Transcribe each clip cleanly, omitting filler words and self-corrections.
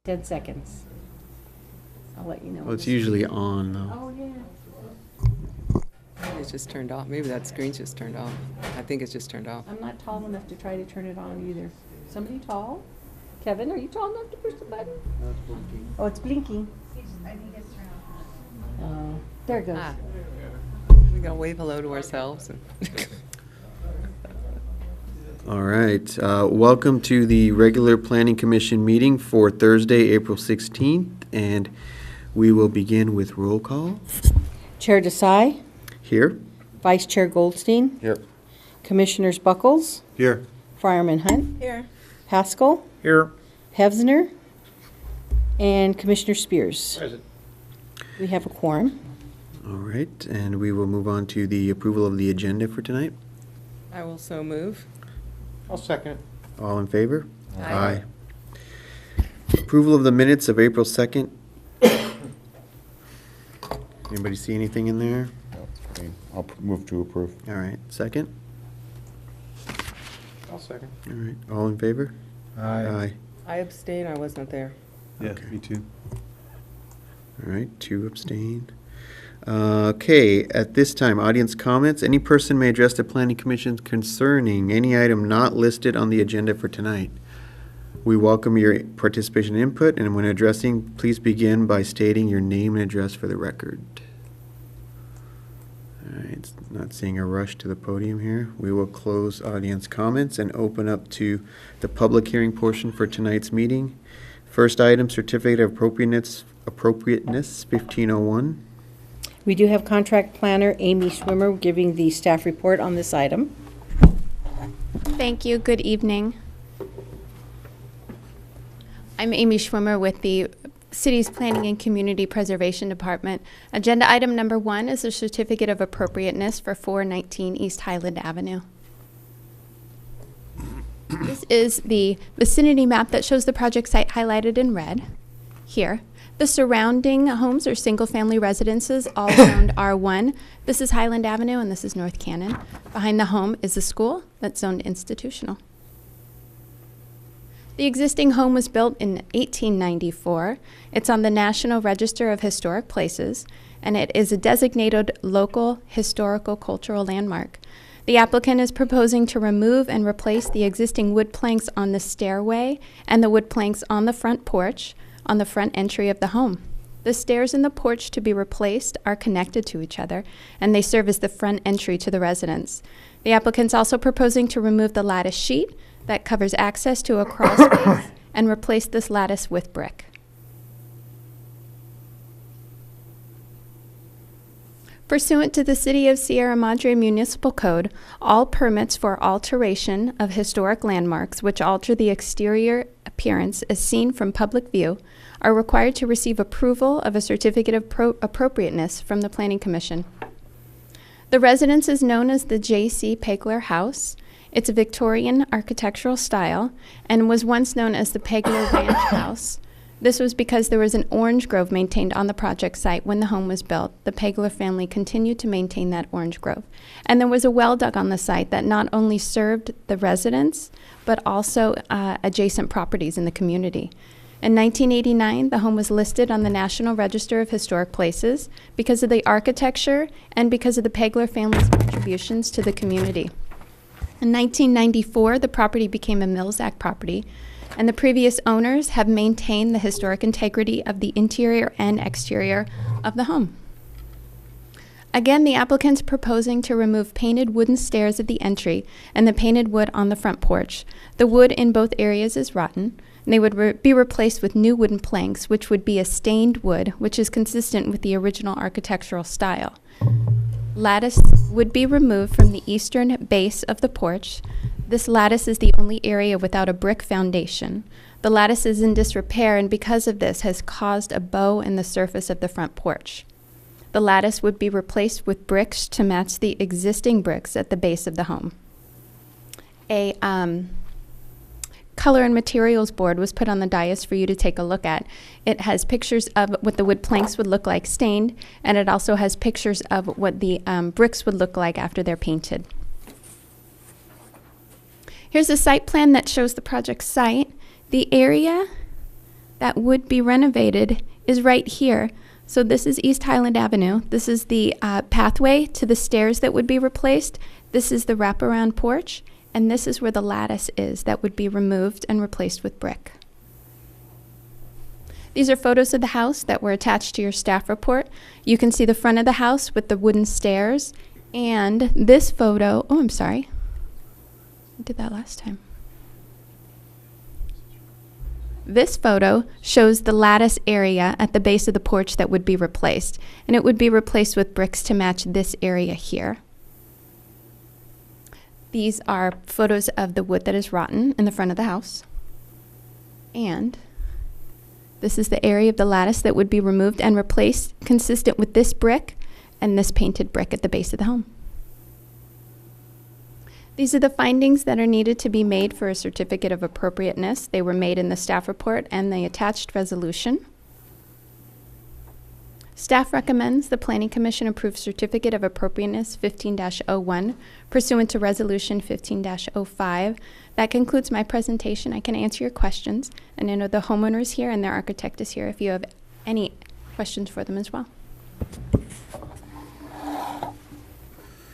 10 seconds. I'll let you know. Well, it's usually on, though. Oh, yeah. It's just turned off. Maybe that screen's just turned off. I think it's just turned off. I'm not tall enough to try to turn it on either. Somebody tall? Kevin, are you tall enough to push the button? No, it's blinking. Oh, it's blinking. Oh, there it goes. Ah. We gotta wave hello to ourselves. All right. Welcome to the regular Planning Commission meeting for Thursday, April 16th, and we will begin with roll call. Chair Desai, Here. Vice Chair Goldstein, Here. Commissioners Buckles, Here. Fireman Hunt, Here. Haskell, Here. Hevsner, and Commissioner Spears. Present. We have a quorum. All right, and we will move on to the approval of the agenda for tonight. I will so move. I'll second it. All in favor? Aye. Approval of the minutes of April 2nd. Anybody see anything in there? I'll move to approve. All right, second. I'll second. All right, all in favor? Aye. I abstain. I wasn't there. Yeah, Okay. me too. All right, 2 abstain. Okay, at this time, audience comments. Any person may address the Planning Commission concerning any item not listed on the agenda for tonight. We welcome your participation and input, and when addressing, please begin by stating your name and address for the record. All right, not seeing a rush to the podium here. We will close audience comments and open up to the public hearing portion for tonight's meeting. First item, certificate of appropriateness 1501. We do have contract planner Amy Schwimmer giving the staff report on this item. Thank you. Good evening. I'm Amy Schwimmer with the City's Planning and Community Preservation Department. Agenda item number 1 is a certificate of appropriateness for 419 East Highland Avenue. This is the vicinity map that shows the project site highlighted in red here. The surrounding homes are single-family residences all around R1. This is Highland Avenue and this is North Cannon. Behind the home is a school that's zoned institutional. The existing home was built in 1894. It's on the National Register of Historic Places, and it is a designated local historical cultural landmark. The applicant is proposing to remove and replace the existing wood planks on the stairway and the wood planks on the front porch on the front entry of the home. The stairs and the porch to be replaced are connected to each other, and they serve as the front entry to the residence. The applicant's also proposing to remove the lattice sheet that covers access to a crawl space and replace this lattice with brick. Pursuant to the City of Sierra Madre Municipal Code, all permits for alteration of historic landmarks which alter the exterior appearance as seen from public view are required to receive approval of a certificate of appropriateness from the Planning Commission. The residence is known as the J.C. Pegler House. It's a Victorian architectural style and was once known as the Pegler Ranch House. This was because there was an orange grove maintained on the project site when the home was built. The Pegler family continued to maintain that orange grove. And there was a well dug on the site that not only served the residents, but also adjacent properties in the community. In 1989, the home was listed on the National Register of Historic Places because of the architecture and because of the Pegler family's contributions to the community. In 1994, the property became a Mills Act property, and the previous owners have maintained the historic integrity of the interior and exterior of the home. Again, the applicant's proposing to remove painted wooden stairs at the entry and the painted wood on the front porch. The wood in both areas is rotten, and they would be replaced with new wooden planks, which would be a stained wood, which is consistent with the original architectural style. Lattice would be removed from the eastern base of the porch. This lattice is the only area without a brick foundation. The lattice is in disrepair, and because of this has caused a bow in the surface of the front porch. The lattice would be replaced with bricks to match the existing bricks at the base of the home. A color and materials board was put on the dais for you to take a look at. It has pictures of what the wood planks would look like stained, and it also has pictures of what the bricks would look like after they're painted. Here's a site plan that shows the project site. The area that would be renovated is right here. So this is East Highland Avenue. This is the pathway to the stairs that would be replaced. This is the wraparound porch. And this is where the lattice is that would be removed and replaced with brick. These are photos of the house that were attached to your staff report. You can see the front of the house with the wooden stairs. And this photo, oh, I'm sorry. I did that last time. This photo shows the lattice area at the base of the porch that would be replaced. And it would be replaced with bricks to match this area here. These are photos of the wood that is rotten in the front of the house. And this is the area of the lattice that would be removed and replaced, consistent with this brick and this painted brick at the base of the home. These are the findings that are needed to be made for a certificate of appropriateness. They were made in the staff report and the attached resolution. Staff recommends the Planning Commission approve Certificate of Appropriateness 15-01 pursuant to Resolution 15-05. That concludes my presentation. I can answer your questions, and I know the homeowner is here and their architect is here if you have any questions for them as well.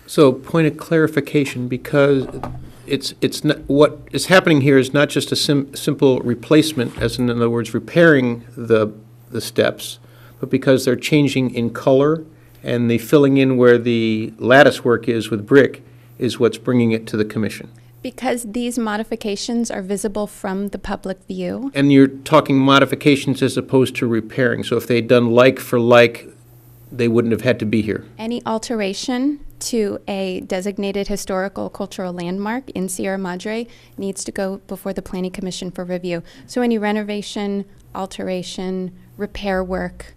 So, point of clarification, because it's not, what is happening here is not just a simple replacement, as in other words, repairing the steps, but because they're changing in color and the filling in where the lattice work is with brick is what's bringing it to the commission. Because these modifications are visible from the public view. And you're talking modifications as opposed to repairing. So if they'd done like for like, they wouldn't have had to be here. Any alteration to a designated historical cultural landmark in Sierra Madre needs to go before the Planning Commission for review. So any renovation, alteration, repair work.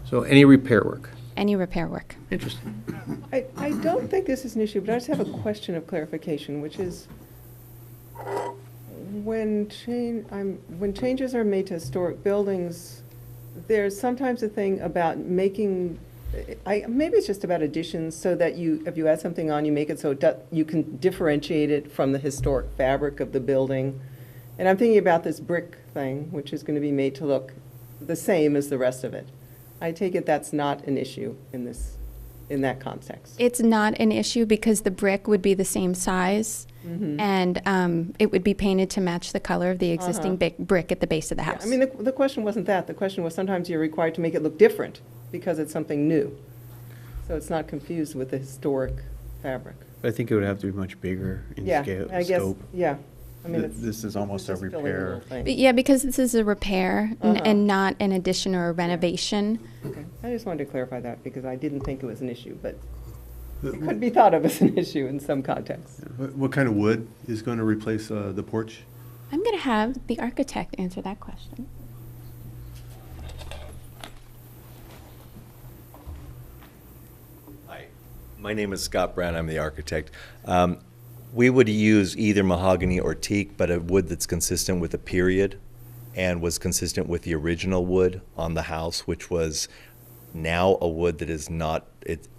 So any repair work. Any repair work. Interesting. I don't think this is an issue, but I just have a question of clarification, which is when changes are made to historic buildings, there's sometimes a thing about making, maybe it's just about additions so that if you add something on, you make it so you can differentiate it from the historic fabric of the building. And I'm thinking about this brick thing, which is going to be made to look the same as the rest of it. I take it that's not an issue in that context. It's not an issue because the brick would be the same size and it would be painted to match the color of the existing brick at the base of the house. I mean, the question wasn't that. The question was sometimes you're required to make it look different because it's something new. So it's not confused with the historic fabric. I think it would have to be much bigger in scale, I guess, scope. yeah. I mean, This is almost a it's just filling repair. little thing. But yeah, because this is a repair and not an addition or a renovation. Okay. I just wanted to clarify that because I didn't think it was an issue, but it could be thought of as an issue in some contexts. What kind of wood is going to replace the porch? I'm going to have the architect answer that question. Hi, my name is Scott Brown. I'm the architect. We would use either mahogany or teak, but a wood that's consistent with the period and was consistent with the original wood on the house, which was now a wood that is not,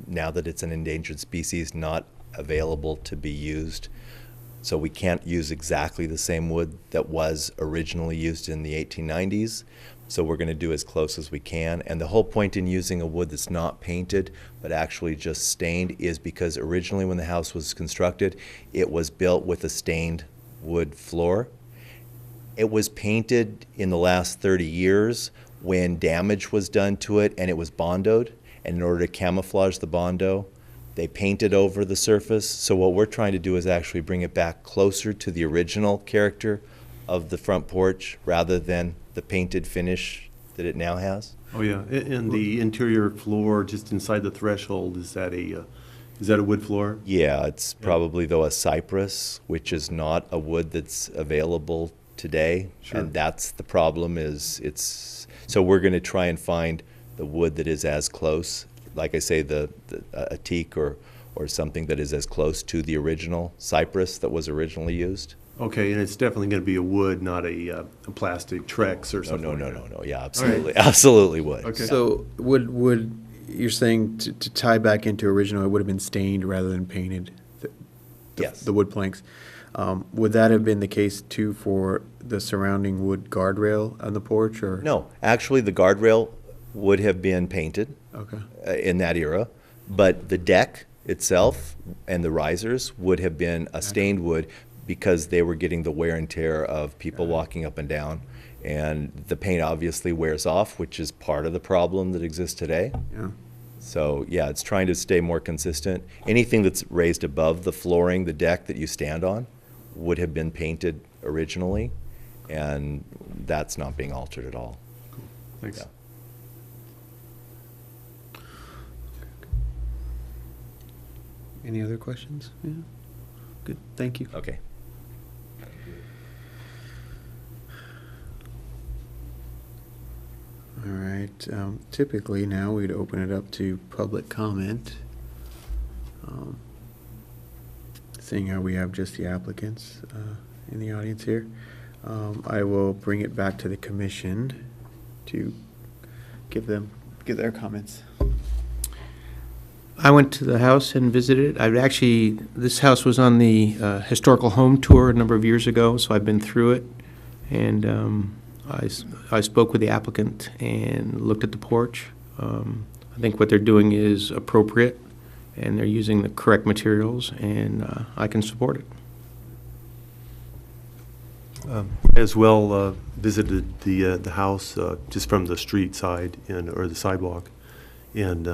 now that it's an endangered species, not available to be used. So we can't use exactly the same wood that was originally used in the 1890s. So we're going to do as close as we can. And the whole point in using a wood that's not painted, but actually just stained, is because originally when the house was constructed, it was built with a stained wood floor. It was painted in the last 30 years when damage was done to it and it was bondoed. And in order to camouflage the bondo, they painted over the surface. So what we're trying to do is actually bring it back closer to the original character of the front porch rather than the painted finish that it now has. Oh, yeah, and the interior floor just inside the threshold, is that a wood floor? Yeah, it's probably, though, a cypress, which is not a wood that's available today. Sure. And that's the problem, so we're going to try and find the wood that is as close, like I say, a teak or something that is as close to the original cypress that was originally used. Okay, and it's definitely going to be a wood, not a plastic Trex or something. No, yeah, absolutely, absolutely would. Okay. So would you're saying to tie back into original, it would have been stained rather than painted? Yes. The wood planks. Would that have been the case too for the surrounding wood guardrail on the porch, or? No, actually, the guardrail would have been painted Okay. in that era, but the deck itself and the risers would have been a stained wood because they were getting the wear and tear of people walking up and down. And the paint obviously wears off, which is part of the problem that exists today. Yeah. So, yeah, it's trying to stay more consistent. Anything that's raised above the flooring, the deck that you stand on, would have been painted originally, and that's not being altered at all. Thanks. Yeah. Any other questions? Yeah. Good, thank you. Okay. All right, typically now we'd open it up to public comment. Seeing how we have just the applicants in the audience here, I will bring it back to the commission to give their comments. I went to the house and visited. This house was on the historical home tour a number of years ago, so I've been through it. And I spoke with the applicant and looked at the porch. I think what they're doing is appropriate, and they're using the correct materials, and I can support it. As well, visited the house just from the street side or the sidewalk, and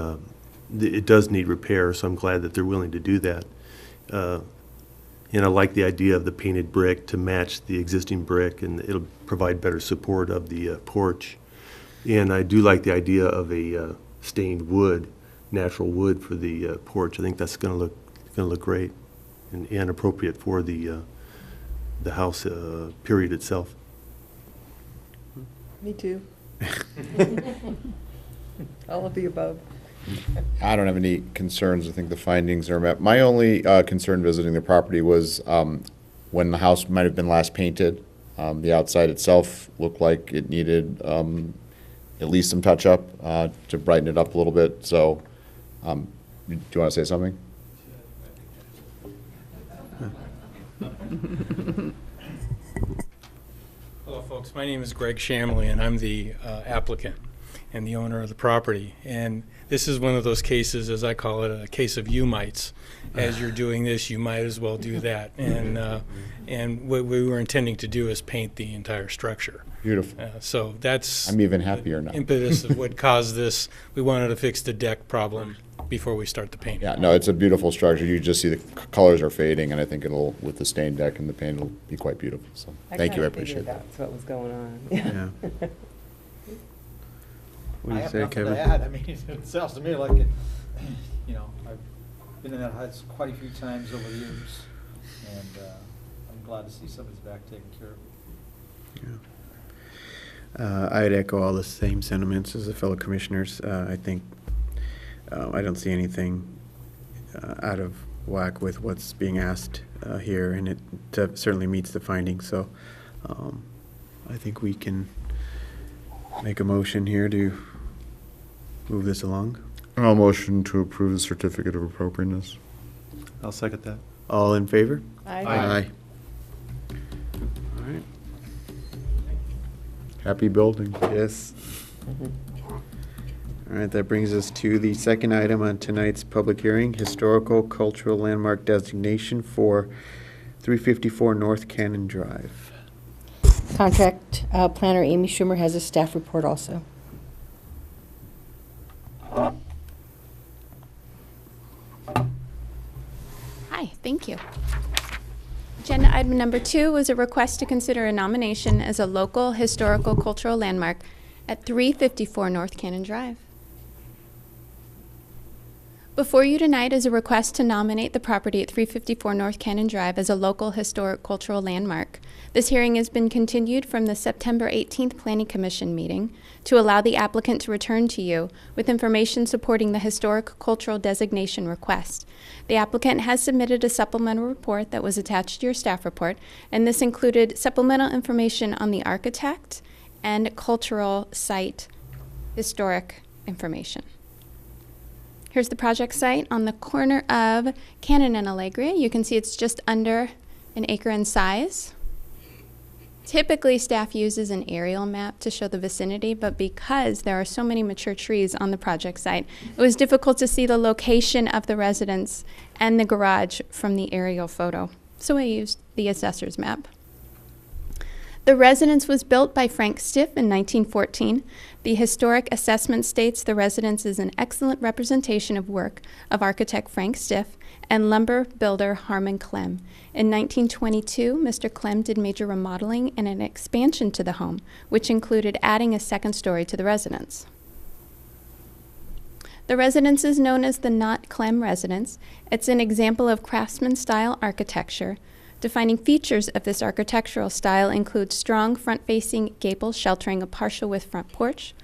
it does need repair, so I'm glad that they're willing to do that. And I like the idea of the painted brick to match the existing brick, and it'll provide better support of the porch. And I do like the idea of a stained wood, natural wood for the porch. I think that's going to look great and appropriate for the house period itself. Me too. All of the above. I don't have any concerns. I think the findings are met. My only concern visiting the property was when the house might have been last painted, the outside itself looked like it needed at least some touch-up to brighten it up a little bit. So, do you want to say something? Hello, folks. My name is Greg Shamley, and I'm the applicant and the owner of the property. And this is one of those cases, as I call it, a case of you mights. As you're doing this, you might as well do that. And what we were intending to do is paint the entire structure. Beautiful. So that's I'm even happier now. the impetus of what caused this. We wanted to fix the deck problem before we start the painting. Yeah, no, it's a beautiful structure. You just see the colors are fading, and I think it'll, with the stained deck and the paint, it'll be quite beautiful. So, thank you, I appreciate that. That's what was going on. Yeah. What do I you have say, nothing Kevin? to add. I mean, it sounds to me like it, I've been in that house quite a few times over the years, and I'm glad to see somebody's back taking care of it. Yeah. I'd echo all the same sentiments as the fellow commissioners. I think I don't see anything out of whack with what's being asked here, and it certainly meets the findings. So I think we can make a motion here to move this along. I'll motion to approve the certificate of appropriateness. I'll second that. All in favor? Aye. All right. Happy building. Yes. All right, that brings us to the second item on tonight's public hearing, historical cultural landmark designation for 354 North Cannon Drive. Contract planner Amy Schumer has a staff report also. Hi, thank you. Agenda item number 2 was a request to consider a nomination as a local historical cultural landmark at 354 North Cannon Drive. Before you tonight is a request to nominate the property at 354 North Cannon Drive as a local historic cultural landmark. This hearing has been continued from the September 18th Planning Commission meeting to allow the applicant to return to you with information supporting the historic cultural designation request. The applicant has submitted a supplemental report that was attached to your staff report, and this included supplemental information on the architect and cultural site historic information. Here's the project site on the corner of Cannon and Allegria. You can see it's just under an acre in size. Typically, staff uses an aerial map to show the vicinity, but because there are so many mature trees on the project site, it was difficult to see the location of the residence and the garage from the aerial photo. So I used the assessor's map. The residence was built by Frank Stiff in 1914. The historic assessment states the residence is an excellent representation of work of architect Frank Stiff and lumber builder Harmon Clem. In 1922, Mr. Clem did major remodeling and an expansion to the home, which included adding a second story to the residence. The residence is known as the Knott Clem residence. It's an example of craftsman-style architecture. Defining features of this architectural style include strong front-facing gables sheltering a partial width front porch,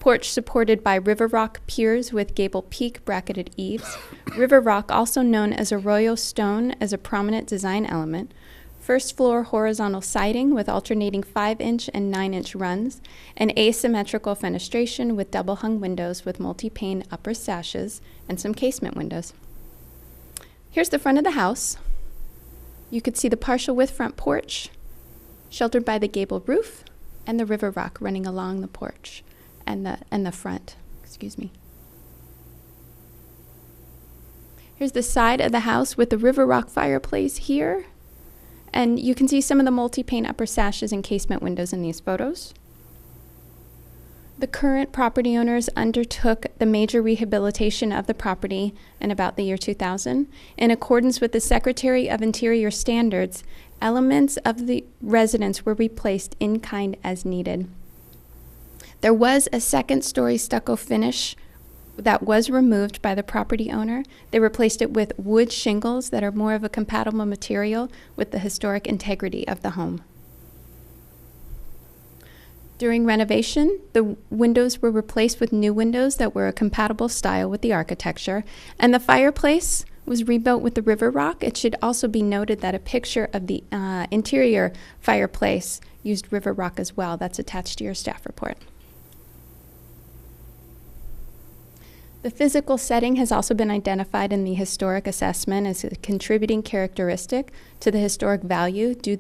porch supported by river rock piers with gable peak bracketed eaves, river rock also known as arroyo stone as a prominent design element, first floor horizontal siding with alternating 5-inch and 9-inch runs, an asymmetrical fenestration with double-hung windows with multi-pane upper sashes, and some casement windows. Here's the front of the house. You could see the partial width front porch, sheltered by the gable roof, and the river rock running along the porch and the front. Excuse me. Here's the side of the house with the river rock fireplace here, and you can see some of the multi-pane upper sashes and casement windows in these photos. The current property owners undertook the major rehabilitation of the property in about the year 2000. In accordance with the Secretary of Interior standards, elements of the residence were replaced in kind as needed. There was a second-story stucco finish that was removed by the property owner. They replaced it with wood shingles that are more of a compatible material with the historic integrity of the home. During renovation, the windows were replaced with new windows that were a compatible style with the architecture, and the fireplace was rebuilt with the river rock. It should also be noted that a picture of the interior fireplace used river rock as well. That's attached to your staff report. The physical setting has also been identified in the historic assessment as a contributing characteristic to the historic value due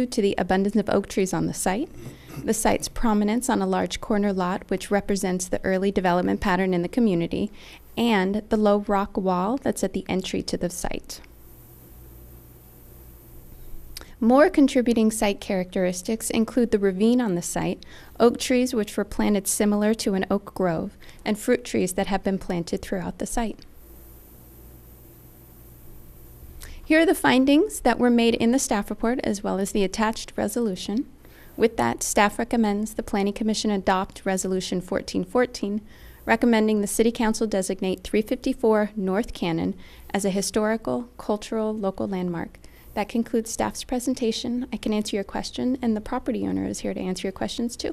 to the abundance of oak trees on the site, the site's prominence on a large corner lot, which represents the early development pattern in the community, and the low rock wall that's at the entry to the site. More contributing site characteristics include the ravine on the site, oak trees which were planted similar to an oak grove, and fruit trees that have been planted throughout the site. Here are the findings that were made in the staff report as well as the attached resolution. With that, staff recommends the Planning Commission adopt Resolution 1414, recommending the City Council designate 354 North Cannon as a historical, cultural, local landmark. That concludes staff's presentation. I can answer your question, and the property owner is here to answer your questions too.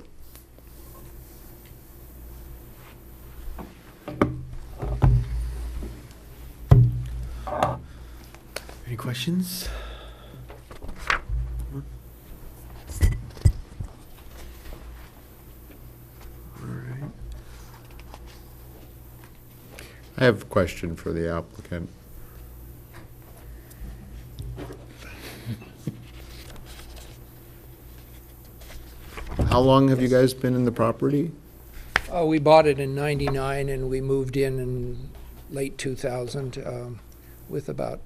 Any questions? All right. I have a question for the applicant. How long have you guys been in the property? We bought it in '99 and we moved in late 2000 with about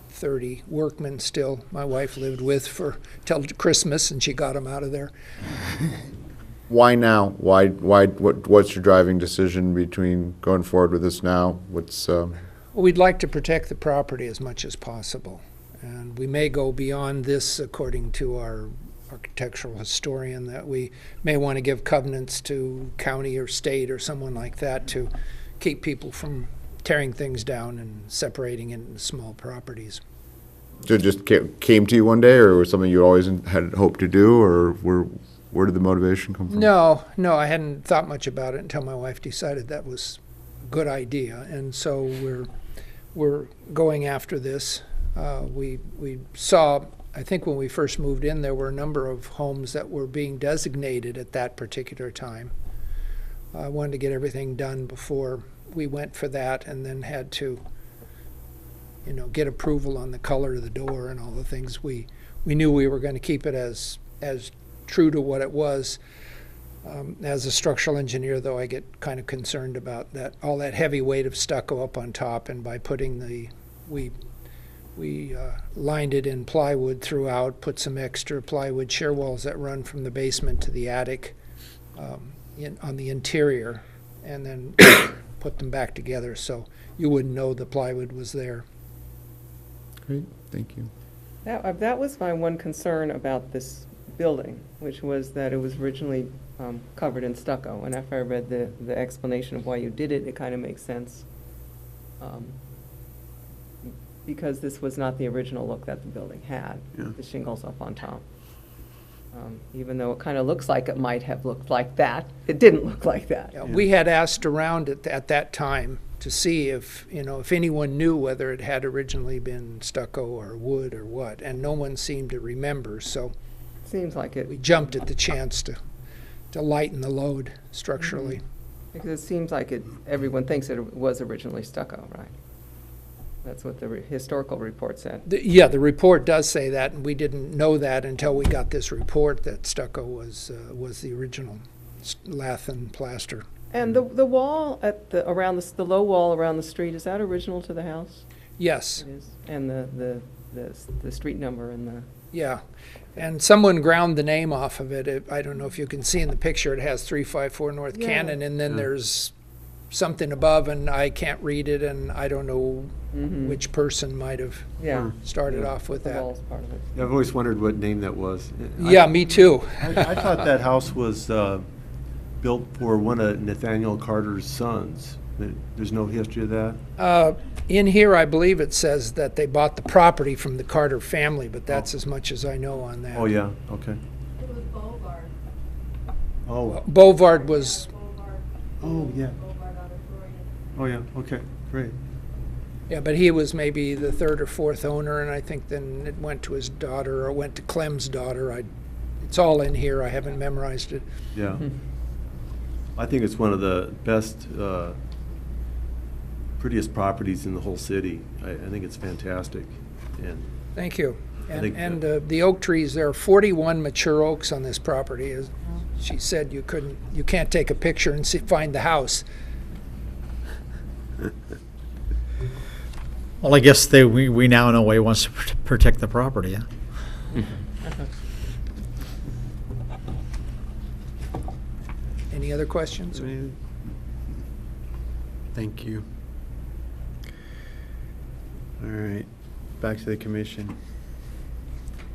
30 workmen still. My wife lived with till Christmas and she got them out of there. Why now? What's your driving decision between going forward with this now? Well, we'd like to protect the property as much as possible. And we may go beyond this according to our architectural historian, that we may want to give covenants to county or state or someone like that to keep people from tearing things down and separating into small properties. So it just came to you one day, or was something you always had hoped to do, or where did the motivation come from? No, I hadn't thought much about it until my wife decided that was a good idea, and so we're going after this. We saw, I think when we first moved in, there were a number of homes that were being designated at that particular time. I wanted to get everything done before we went for that, and then had to, get approval on the color of the door and all the things we we knew we were going to keep it as true to what it was. As a structural engineer, though, I get kind of concerned about that, all that heavy weight of stucco up on top, and by putting we lined it in plywood throughout, put some extra plywood shear walls that run from the basement to the attic on the interior, and then put them back together so you wouldn't know the plywood was there. Great, thank you. That was my one concern about this building, which was that it was originally covered in stucco. And after I read the explanation of why you did it, it kind of makes sense. Because this was not the original look that the building had, Yeah. the shingles up on top. Even though it kind of looks like it might have looked like that, it didn't look like that. Yeah, we had asked around at that time to see if anyone knew whether it had originally been stucco or wood or what, and no one seemed to remember, so Seems like it. we jumped at the chance to lighten the load structurally. Because it seems like everyone thinks it was originally stucco, right? That's what the historical report said. Yeah, the report does say that, and we didn't know that until we got this report that stucco was the original lath and plaster. And the wall around the low wall around the street, is that original to the house? Yes, It is. And the street number and the, yeah. And someone ground the name off of it. I don't know if you can see in the picture, it has 354 North Yeah. Cannon, and then Yeah. there's something above, and I can't read it, and I don't know which person might have yeah. started off with The that. wall's part of it. I've always wondered what name that was. Yeah, me too. I thought that house was built for one of Nathaniel Carter's sons. There's no history of that? In here, I believe it says that they bought the property from the Carter family, but that's as much as I know on that. Oh, yeah, okay. It was Boulevard. Oh, Bovard was, oh, yeah. Boulevard Auditorium. Oh, yeah, okay, great. yeah, but he was maybe the third or fourth owner, and I think then it went to his daughter, or went to Clem's daughter. It's all in here. I haven't memorized it. Yeah. I think it's one of the best, prettiest properties in the whole city. I think it's fantastic. And Thank you. I think And the oak trees, there are 41 mature oaks on this property. As she said, you can't take a picture and find the house. Well, I guess we now know why he wants to protect the property, yeah? Any other questions? Thank you. All right, back to the commission.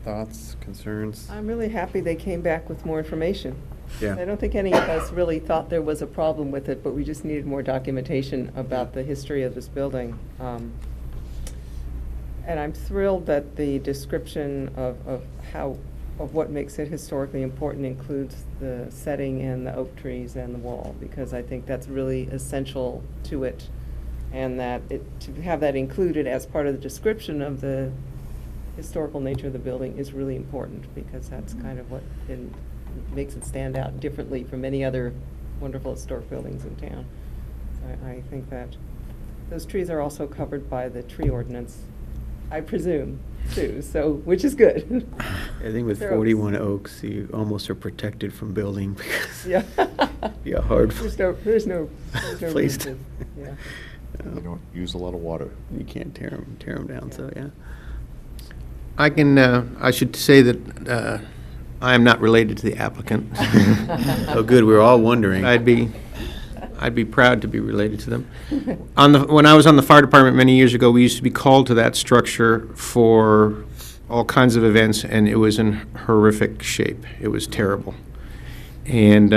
Thoughts, concerns? I'm really happy they came back with more information. I Yeah, don't think any of us really thought there was a problem with it, but we just needed more documentation about the history of this building. And I'm thrilled that the description of what makes it historically important includes the setting and the oak trees and the wall, because I think that's really essential to it. And that to have that included as part of the description of the historical nature of the building is really important, because that's kind of what makes it stand out differently from many other wonderful historic buildings in town. So I think that those trees are also covered by the tree ordinance, I presume, too, so, which is good. I think with They're oaks. 41 oaks, you almost are protected from building because Yeah. it'd be a hard There's no place room to. yeah. They don't use a lot of water. You can't tear them down, so yeah. I should say that I am not related to the applicant. Oh, good, we were all wondering. I'd be proud to be related to them. When I was on the fire department many years ago, we used to be called to that structure for all kinds of events, and it was in horrific shape. It was terrible. And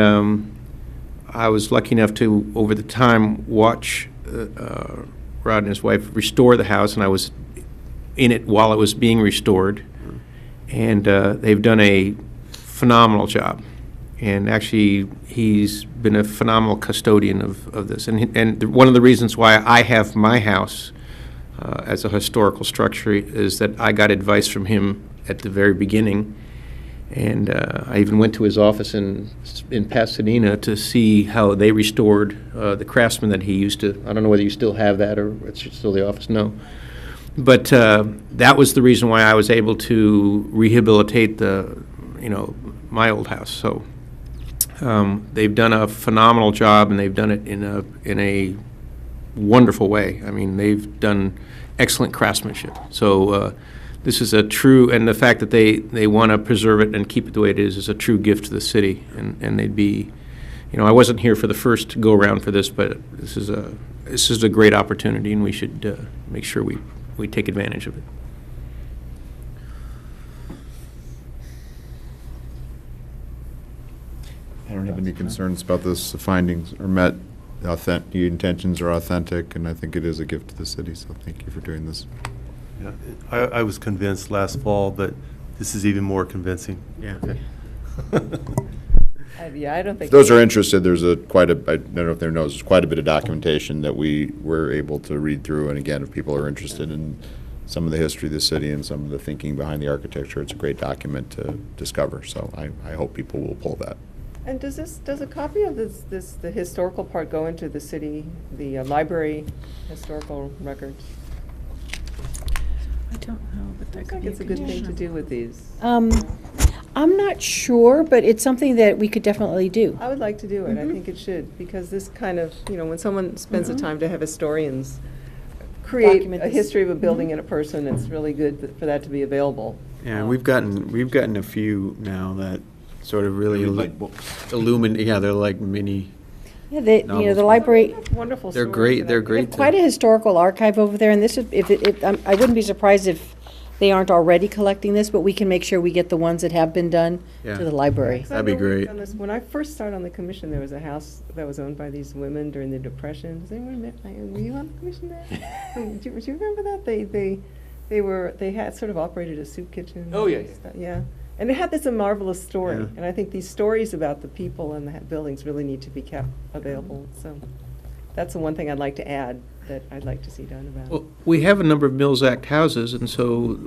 I was lucky enough to, over the time, watch Rod and his wife restore the house, and I was in it while it was being restored. And they've done a phenomenal job. And actually, he's been a phenomenal custodian of this. And one of the reasons why I have my house as a historical structure is that I got advice from him at the very beginning. And I even went to his office in Pasadena to see how they restored the craftsman that he used to. I don't know whether you still have that or it's still the office. No. But that was the reason why I was able to rehabilitate my old house. So they've done a phenomenal job, and they've done it in a wonderful way. I mean, they've done excellent craftsmanship. So this is a true, and the fact that they want to preserve it and keep it the way it is a true gift to the city. And they'd be, I wasn't here for the first go around for this, but this is a great opportunity, and we should make sure we take advantage of it. I don't have any concerns about this. The findings are met, the intentions are authentic, and I think it is a gift to the city, so thank you for doing this. Yeah, I was convinced last fall, but this is even more convincing. Yeah. Yeah, I don't think. Those are interested, there's I don't know if there knows, there's quite a bit of documentation that we were able to read through, and again, if people are interested in some of the history of the city and some of the thinking behind the architecture, it's a great document to discover, so I hope people will pull that. And does a copy of the historical part go into the city, the library historical records? I don't know, but that I could think be it's a good thing to do with these. I'm not sure, but it's something that we could definitely do. I would like to do it. I think it should, because this kind of, when someone spends the time to have historians create Document a this. history of a building and a person, it's really good for that to be available. Yeah, we've gotten a few now that sort of really illuminate. Yeah, they're like mini. Yeah, the Novels. library, Wonderful They're stories great. that They're I- they great. have quite a historical archive over there, and this is, I wouldn't be surprised if they aren't already collecting this, but we can make sure we get the ones that have been done Yeah. to the library. 'Cause I That'd be know we've great. done this. When I first started on the commission, there was a house that was owned by these women during the Depression. Does anyone remember? Were you on the commission then? Do you remember that? They had sort of operated a soup kitchen. Oh, yeah, and yeah. stuff. Yeah. And it had this marvelous story. Yeah. And I think these stories about the people and the buildings really need to be kept available. So that's the one thing I'd like to add that I'd like to see done about it. Well, we have a number of Mills Act houses, and so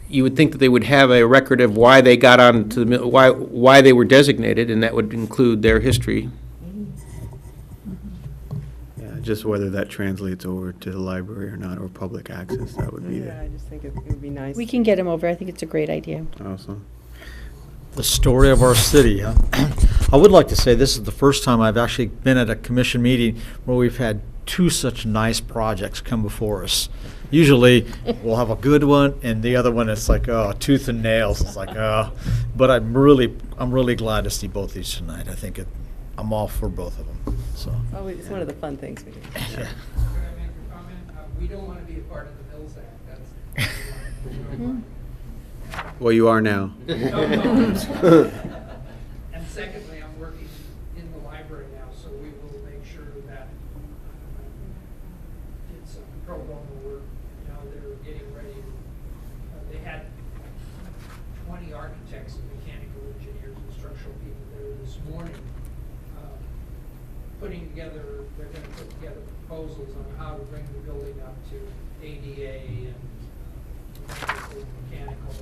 you would think that they would have a record of why they got onto the why they were designated, and that would include their history. Yeah, just whether that translates over to the library or not, or public access, that would be Yeah, I just think it would be nice. We can get them over. I think it's a great idea. awesome. The story of our city, huh? I would like to say this is the first time I've actually been at a commission meeting where we've had two such nice projects come before us. Usually, we'll have a good one, and the other one, it's like, oh, tooth and nails. It's like, oh. But I'm really glad to see both these tonight. I think I'm all for both of them, so. Oh, it's one of the fun things we do. Could I make a comment? We don't want to be a part of the Mills Act. That's. Well, you are now. And secondly, I'm working in the library now, so we will make sure that it's pro bono work. They're getting ready. They had 20 architects and mechanical engineers and structural people there this morning, they're going to put together proposals on how to bring the building up to ADA and mechanical,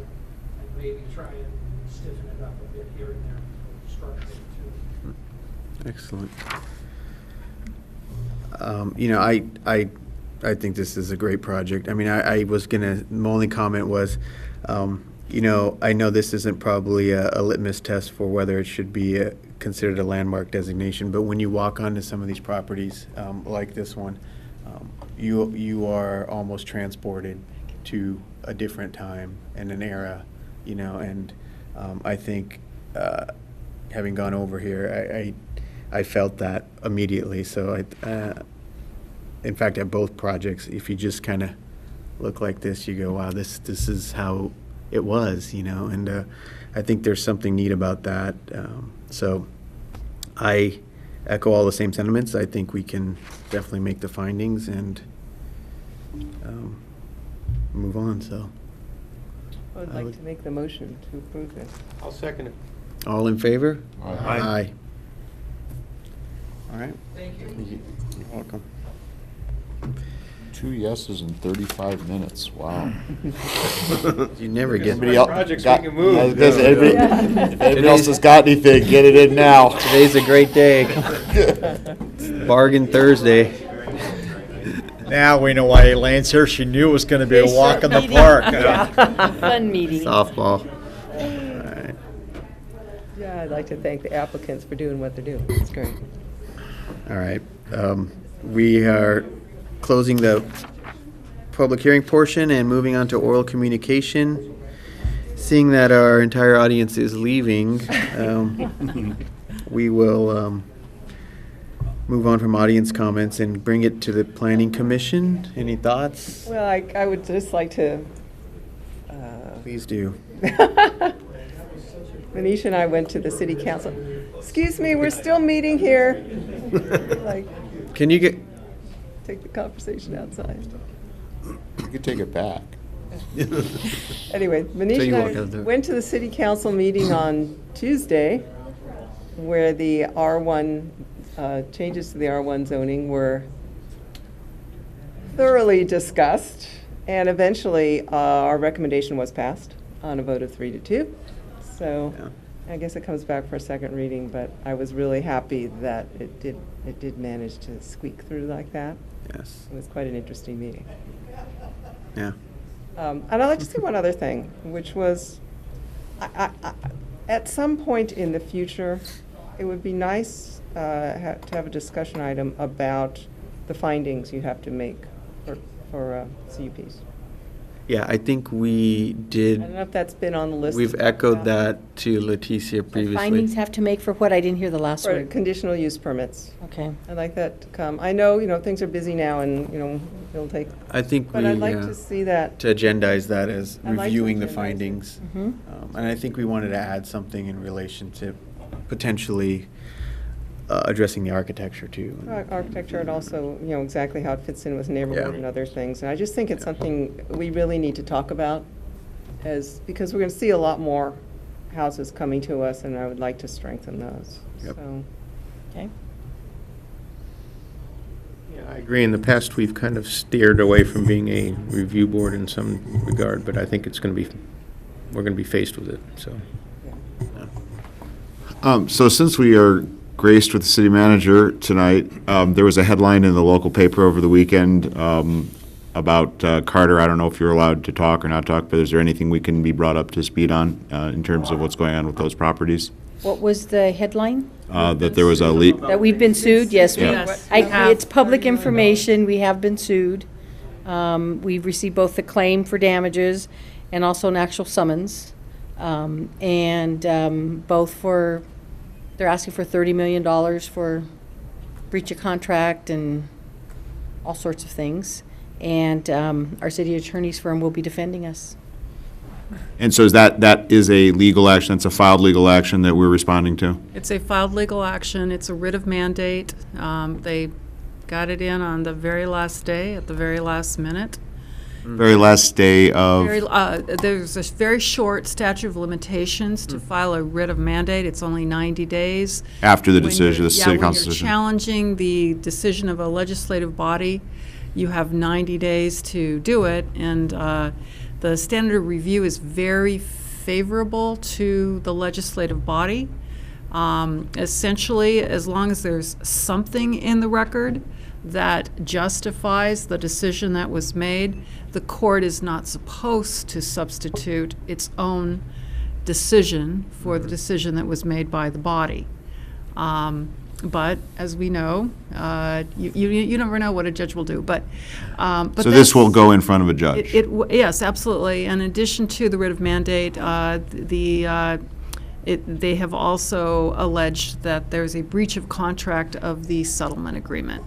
and maybe try and stiffen it up a bit here and there for structure too. Excellent. I think this is a great project. I mean, my only comment was, I know this isn't probably a litmus test for whether it should be considered a landmark designation, but when you walk onto some of these properties, like this one, you are almost transported to a different time and an era, and I think, having gone over here, I felt that immediately. So in fact, at both projects, if you just kind of look like this, you go, wow, this is how it was, and I think there's something neat about that. So I echo all the same sentiments. I think we can definitely make the findings and move on, so. I would like to make the motion to approve this. I'll second it. All in favor? Aye. All right. Thank you. You're welcome. 2 yeses in 35 minutes, wow. You never get. Anybody else projects got- we can move. I was gonna say, if anybody else has got anything, get it in now. Today's a great day. Bargain Thursday. Now we know why Elaine's here. She knew it was going to be a walk in the park. Fun meeting. Softball. All right. Yeah, I'd like to thank the applicants for doing what they're doing. It's great. All right. We are closing the public hearing portion and moving on to oral communication. Seeing that our entire audience is leaving, we will move on from audience comments and bring it to the Planning Commission. Any thoughts? Well, I would just like to, Please do. Manish and I went to the city council. Excuse me, we're still meeting here. Like, Can you get, take the conversation outside. You could take it back. Anyway, So Manish you and walk out I there. went to the city council meeting on Tuesday, where the R1, changes to the R1 zoning were thoroughly discussed, and eventually our recommendation was passed on a vote of 3-2. So Yeah. I guess it comes back for a second reading, but I was really happy that it did manage to squeak through like that. yes, It was quite an interesting meeting. yeah. And I'd like to say one other thing, which was, at some point in the future, it would be nice to have a discussion item about the findings you have to make for CUPs. Yeah, I think we I don't did, know if that's been on the list. we've echoed that to Leticia The previously. findings have to make for what? I didn't hear the last For word. conditional use permits. Okay. I'd like that to come. I know, things are busy now and, it'll take, I think we, but I'd like to see that. to agendize that as I'd like to reviewing the agendize it. findings. Mhm. And I think we wanted to add something in relation to potentially addressing the architecture too. Architecture and also, exactly how it fits in with neighborhood Yeah. and other things. And I just think it's something we really need to talk about because we're going to see a lot more houses coming to us and I would like to strengthen those. Yep. So, Okay. Yeah, I agree. In the past, we've kind of steered away from being a review board in some regard, but I think it's going to be, we're going to be faced with it, so. So since we are graced with the city manager tonight, there was a headline in the local paper over the weekend about Carter. I don't know if you're allowed to talk or not talk, but is there anything we can be brought up to speed on in terms of what's going on with those properties? What was the headline? That there was a leak. That we've been sued? Yes, we, Yes. it's public information, we have been sued. We've received both the claim for damages and also an actual summons. Both for, they're asking for $30 million for breach of contract and all sorts of things. And our city attorney's firm will be defending us. And so is that is a legal action, that's a filed legal action that we're responding to? It's a filed legal action. It's a writ of mandate. They got it in on the very last day, at the very last minute. Very last day of, There's a very short statute of limitations to file a writ of mandate. It's only 90 days. after the When decision, you're- the city council When decision? you're challenging the decision of a legislative body, you have 90 days to do it, and the standard of review is very favorable to the legislative body. Essentially, as long as there's something in the record that justifies the decision that was made, the court is not supposed to substitute its own decision for the decision that was made by the body. But as we know, you never know what a judge will do. But So this will go in front of a judge? Yes, absolutely. In addition to the writ of mandate, they have also alleged that there's a breach of contract of the settlement agreement.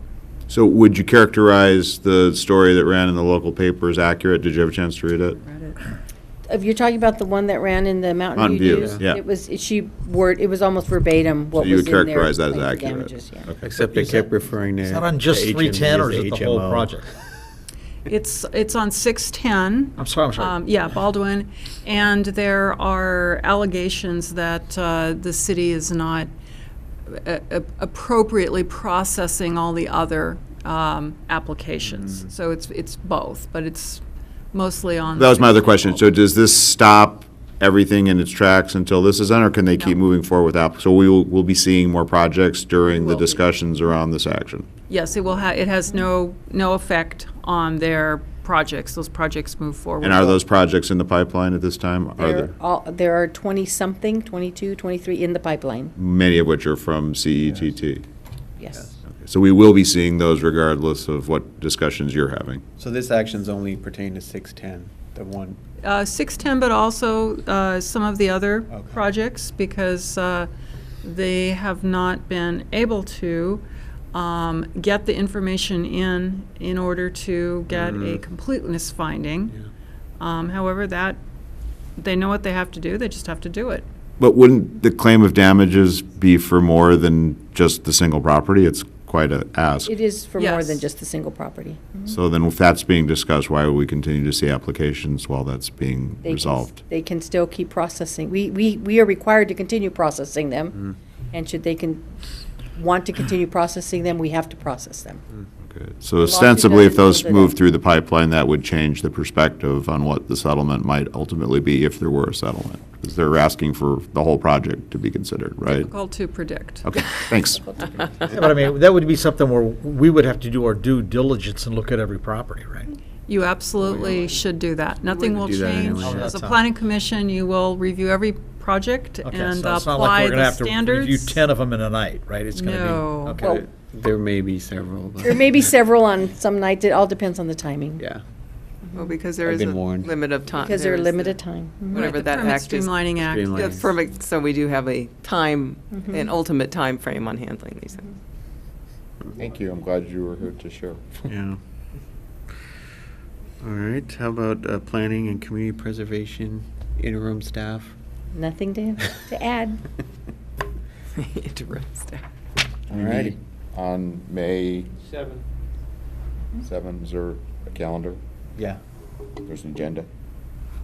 So would you characterize the story that ran in the local paper as accurate? Did you have a chance to read it? If you're talking about the one that ran in the Mountain Mountain View View, News, yeah. it was almost verbatim what So you was would in there. characterize that as claim for accurate? damages, yeah. Okay. Except they kept referring to. Is that on just to 310 or is HMO it as the whole HMO. project? It's on 610. I'm sorry. Yeah, Baldwin. And there are allegations that the city is not appropriately processing all the other applications. So it's both, but it's mostly on. That was my other question. So does this stop everything in its tracks until this is done, or can they keep No. moving forward with that? So we'll be seeing more projects during the will be. discussions around this action. Yes, it will it has no effect on their projects. Those projects move forward. And are those projects in the pipeline at this time? Are there? There are 20-something, 22, 23 in the pipeline, Many of which are from CETT. yes. So we will be seeing those regardless of what discussions you're having. So this action's only pertain to 610, the one, 610, but also some of the other Okay. projects, because they have not been able to get the information in order to get a completeness finding. However, they know what they have to do, they just have to do it. But wouldn't the claim of damages be for more than just the single property? It's quite a ask. It is for more Yes. than just the single property. So then if that's being discussed, why would we continue to see applications while that's being They can- resolved? They can still keep processing. We are required to continue processing them, and should they want to continue processing them, we have to process them. Good. So lawsuit ostensibly, if doesn't those hold it move up. through the pipeline, that would change the perspective on what the settlement might ultimately be if there were a settlement. Because they're asking for the whole project to be considered, right? Difficult to predict. Okay, thanks. Yeah, but I mean, that would be something where we would have to do our due diligence and look at every property, right? You absolutely should do that. Nothing will do that change. anyway. Oh, As a that's planning commission, you will review every project Okay, and so it's not like apply we're gonna the have to review standards. 10 of them in a night, right? It's gonna be. No. Okay. Well, there may be several, but. there may be several on some nights, it all depends on the timing, Yeah. Well, because there I've is a been warned. limit of time. because they're there's limited the- time. Whatever The that Permit act is. Streamlining Act. Streamlining. Yeah, perfect, so we do have a time, an ultimate time frame on handling these things. Thank you. I'm glad you were here to share. Yeah. All right, how about planning and community preservation interim staff? Nothing to add. Interim staff. All righty. On May 7. 7, is there a calendar? Yeah. There's an agenda?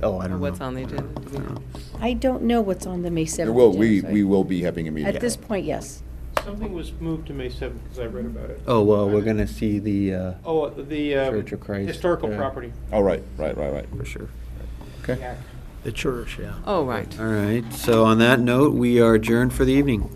Oh, I don't know. What's on the agenda? Do we know? I don't know what's on the May 7th. There will, agenda, we so will be having a meeting. At this point, yes. Something was moved to May 7th, because I read about it. Oh, well, we're gonna see the, Oh, the Church of Christ. historical Yeah. property. Oh, right. for sure. Okay. The church, yeah. Oh, right. All right, so on that note, we are adjourned for the evening.